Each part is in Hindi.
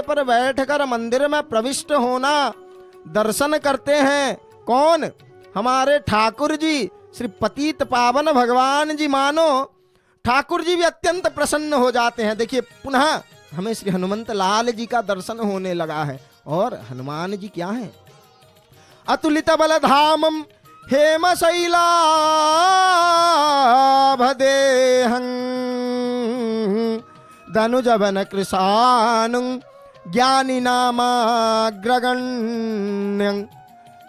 पर बैठकर मंदिर में प्रविष्ट होना, दर्शन करते हैं। कौन? हमारे ठाकुर जी, श्री पतित पावन भगवान जी। मानो ठाकुर जी भी अत्यंत प्रसन्न हो जाते हैं। देखिए पुनः हमें श्री हनुमंत लाल जी का दर्शन होने लगा है। और हनुमान जी क्या है? अतुलित बल धामम हेम शैलाभदेहं धनुजवन कृशानुं ज्ञानी नामाग्रगण्यं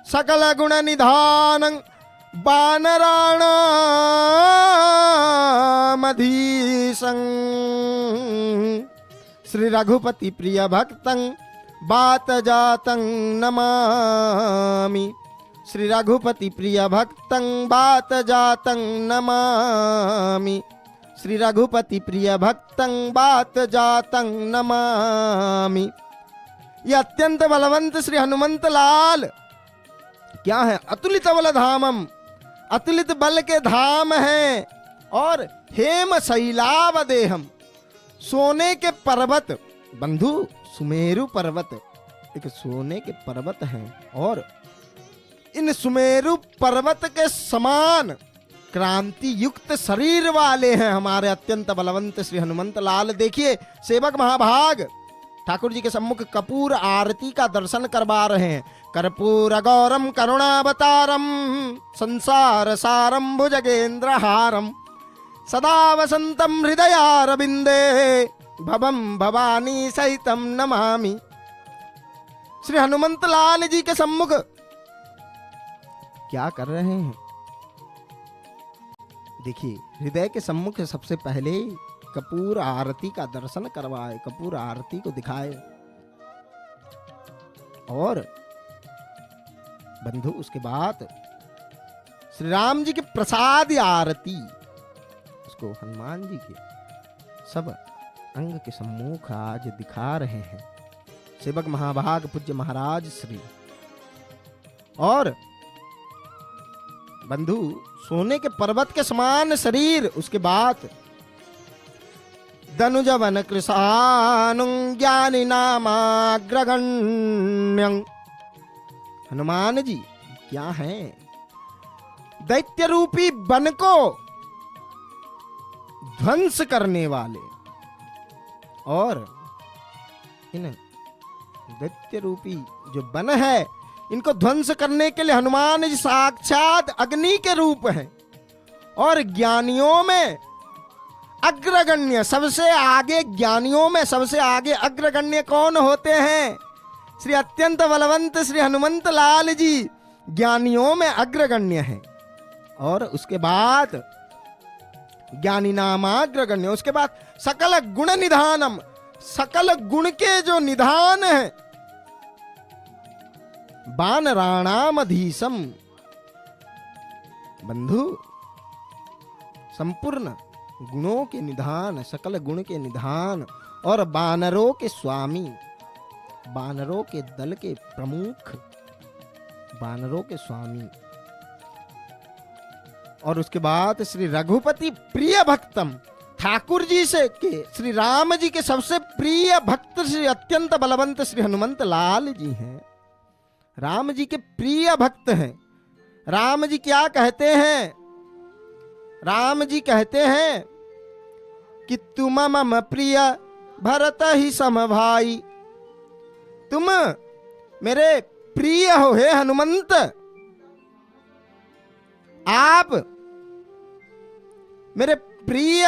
सकल गुण निधानं वानराणामधीशं श्री रघुपति प्रिय भक्तं बात जातं नमामि। श्री रघुपति प्रिय भक्तं बात जातं नमामि। श्री रघुपति प्रिय भक्तं बात जातं नमामि। ये अत्यंत बलवंत श्री हनुमंत लाल क्या है? अतुलित बल धामम, अतुलित बल के धाम हैं। और हेम शैलावदेहम, सोने के पर्वत। बंधु, सुमेरु पर्वत एक सोने के पर्वत हैं। और इन सुमेरु पर्वत के समान क्रांति युक्त शरीर वाले हैं हमारे अत्यंत बलवंत श्री हनुमंत लाल। देखिए सेवक महाभाग ठाकुर जी के सम्मुख कपूर आरती का दर्शन करवा रहे हैं। कर्पूर गौरम करुणावतारम संसार सारम भुजगेंद्र हारम सदा वसंतम हृदयारविंदे भवम भवानी सहितम नमामि। श्री हनुमंत लाल जी के सम्मुख क्या कर रहे हैं? देखिए हृदय के सम्मुख सबसे पहले कपूर आरती का दर्शन करवाए, कपूर आरती को दिखाए। और बंधु उसके बाद श्री राम जी की प्रसाद आरती, उसको हनुमान जी के सब अंग के सम्मुख आज दिखा रहे हैं सेवक महाभाग पूज्य महाराज श्री। और बंधु सोने के पर्वत के समान शरीर, उसके बाद धनुजवन कृशानुं ज्ञानी नामाग्रगण्यं। हनुमान जी क्या हैं? दैत्य रूपी वन को ध्वंस करने वाले। और इन दैत्य रूपी जो वन है, इनको ध्वंस करने के लिए हनुमान जी साक्षात अग्नि के रूप हैं। और ज्ञानियों में अग्रगण्य, सबसे आगे ज्ञानियों में सबसे आगे अग्रगण्य कौन होते हैं? श्री अत्यंत बलवंत श्री हनुमंत लाल जी ज्ञानियों में अग्रगण्य हैं। और उसके बाद ज्ञानी नामाग्रगण्य, उसके बाद सकल गुण निधानम, सकल गुण के जो निधान है। वानराणामधीशम, बंधु संपूर्ण गुणों के निधान, सकल गुण के निधान। और वानरों के स्वामी, वानरों के दल के प्रमुख, वानरों के स्वामी। और उसके बाद श्री रघुपति प्रिय भक्तम, ठाकुर जी से के श्री राम जी के सबसे प्रिय भक्त श्री अत्यंत बलवंत श्री हनुमंत लाल जी हैं। राम जी के प्रिय भक्त हैं। राम जी क्या कहते हैं? राम जी कहते हैं कि तुम मम प्रिय भरत ही सम भाई। तुम मेरे प्रिय हो हे हनुमंत, आप मेरे प्रिय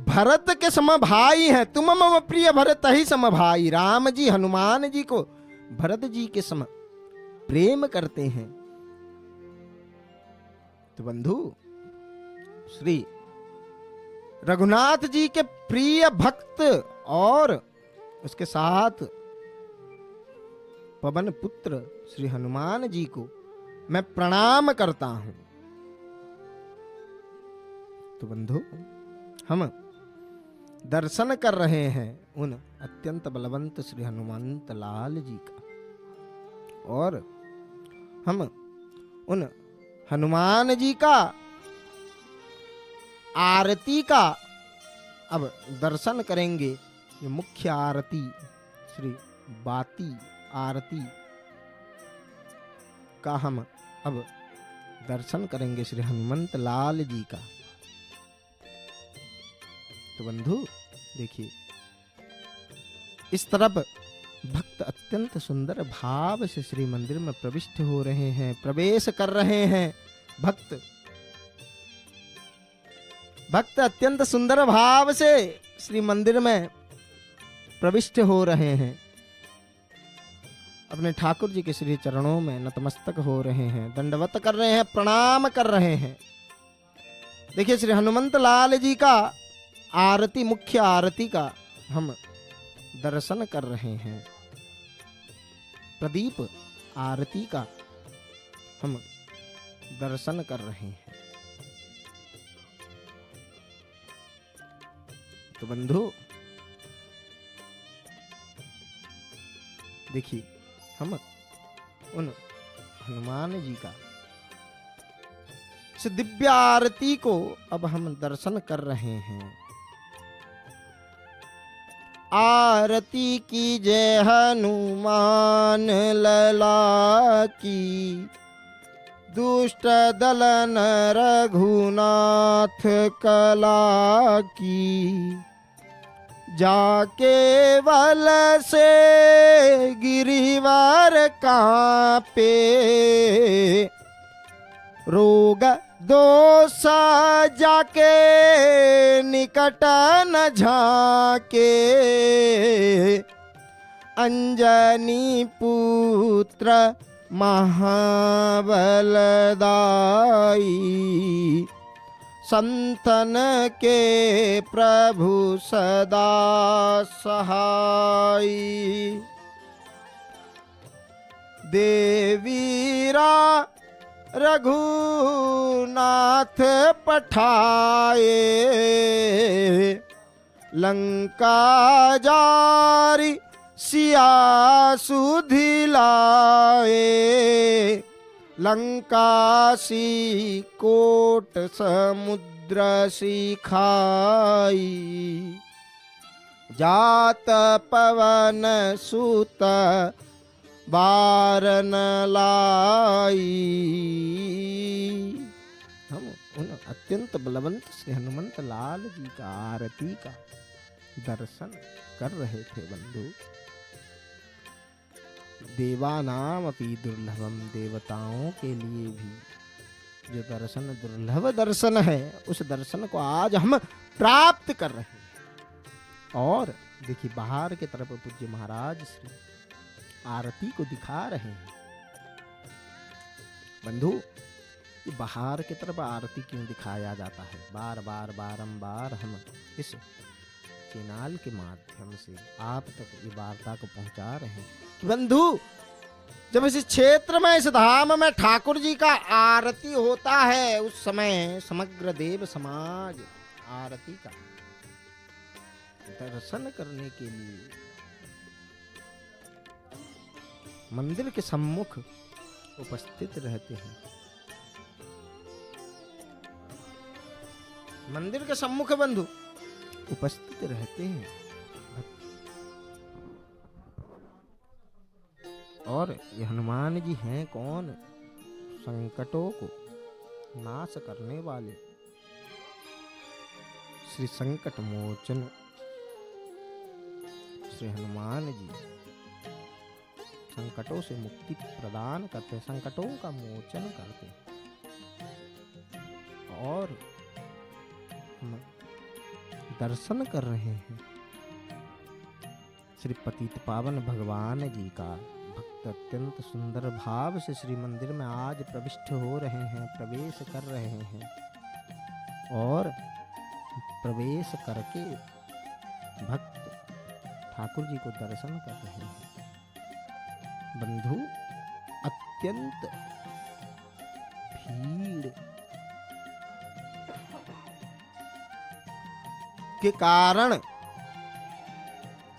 भरत के सम भाई हैं। तुम मम प्रिय भरत ही सम भाई। राम जी हनुमान जी को भरत जी के सम प्रेम करते हैं। तो बंधु श्री रघुनाथ जी के प्रिय भक्त और उसके साथ पवन पुत्र श्री हनुमान जी को मैं प्रणाम करता हूं। तो बंधु हम दर्शन कर रहे हैं उन अत्यंत बलवंत श्री हनुमंत लाल जी का। और हम उन हनुमान जी का आरती का अब दर्शन करेंगे। ये मुख्य आरती श्री बाती आरती का हम अब दर्शन करेंगे श्री हनुमंत लाल जी का। तो बंधु देखिए, इस तरफ भक्त अत्यंत सुंदर भाव से श्री मंदिर में प्रविष्ट हो रहे हैं, प्रवेश कर रहे हैं। भक्त अत्यंत सुंदर भाव से श्री मंदिर में प्रविष्ट हो रहे हैं, अपने ठाकुर जी के श्री चरणों में नतमस्तक हो रहे हैं, दंडवत कर रहे हैं, प्रणाम कर रहे हैं। देखिए, श्री हनुमंत लाल जी का आरती, मुख्य आरती का हम दर्शन कर रहे हैं। प्रदीप आरती का हम दर्शन कर रहे हैं। तो बंधु देखिए, हम उन हनुमान जी का इस दिव्य आरती को अब हम दर्शन कर रहे हैं। आरती की जय हनुमान लला की, दुष्ट दलन रघुनाथ कला की। जाके वल से गिरिवर कांपे, रोग दोषा जाके निकट न झाके। अंजनी पुत्र महाबलदाई, संतन के प्रभु सदा सहाय। देवीरा रघुनाथ पठाए, लंका जारी सिया सुधिलाए। लंकासी कोट समुद्र सिखाई, जात पवन सुत बारन लाई। हम उन अत्यंत बलवंत श्री हनुमंत लाल जी का आरती का दर्शन कर रहे थे बंधु। देवानाम अपि दुर्लभम, देवताओं के लिए भी जो दर्शन दुर्लभ दर्शन है, उस दर्शन को आज हम प्राप्त कर रहे हैं। और देखिए, बाहर की तरफ पूज्य महाराज श्री आरती को दिखा रहे हैं। बंधु, बाहर की तरफ आरती क्यों दिखाया जाता है? बार बार बारंबार हम इस चैनल के माध्यम से आप तक ये वार्ता को पहुंचा रहे हैं कि बंधु, जब इस क्षेत्र में, इस धाम में ठाकुर जी का आरती होता है, उस समय समग्र देव समाज आरती का दर्शन करने के लिए मंदिर के सम्मुख उपस्थित रहते हैं। मंदिर के सम्मुख बंधु उपस्थित रहते हैं। और ये हनुमान जी हैं कौन? संकटों को नाश करने वाले श्री संकट मोचन श्री हनुमान जी संकटों से मुक्ति प्रदान करते, संकटों का मोचन करते। और हम दर्शन कर रहे हैं श्री पतित पावन भगवान जी का। भक्त अत्यंत सुंदर भाव से श्री मंदिर में आज प्रविष्ट हो रहे हैं, प्रवेश कर रहे हैं। और प्रवेश करके भक्त ठाकुर जी को दर्शन कर रहे हैं। बंधु, अत्यंत भीड़ के कारण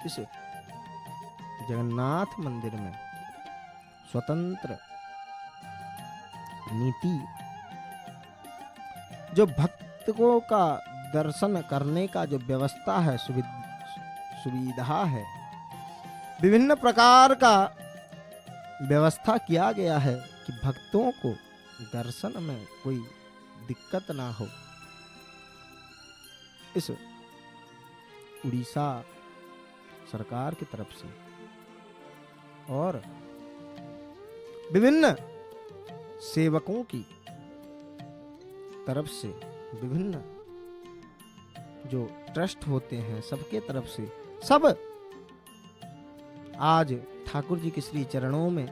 इस जगन्नाथ मंदिर में स्वतंत्र नीति, जो भक्तों का दर्शन करने का जो व्यवस्था है, सुविधा है, विभिन्न प्रकार का व्यवस्था किया गया है कि भक्तों को दर्शन में कोई दिक्कत ना हो। इस उड़ीसा सरकार की तरफ से और विभिन्न सेवकों की तरफ से, विभिन्न जो ट्रस्ट होते हैं सबके तरफ से, सब आज ठाकुर जी के श्री चरणों में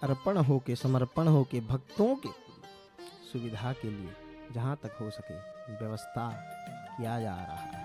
अर्पण होके, समर्पण होके भक्तों के सुविधा के लिए जहां तक हो सके व्यवस्था किया जा रहा है।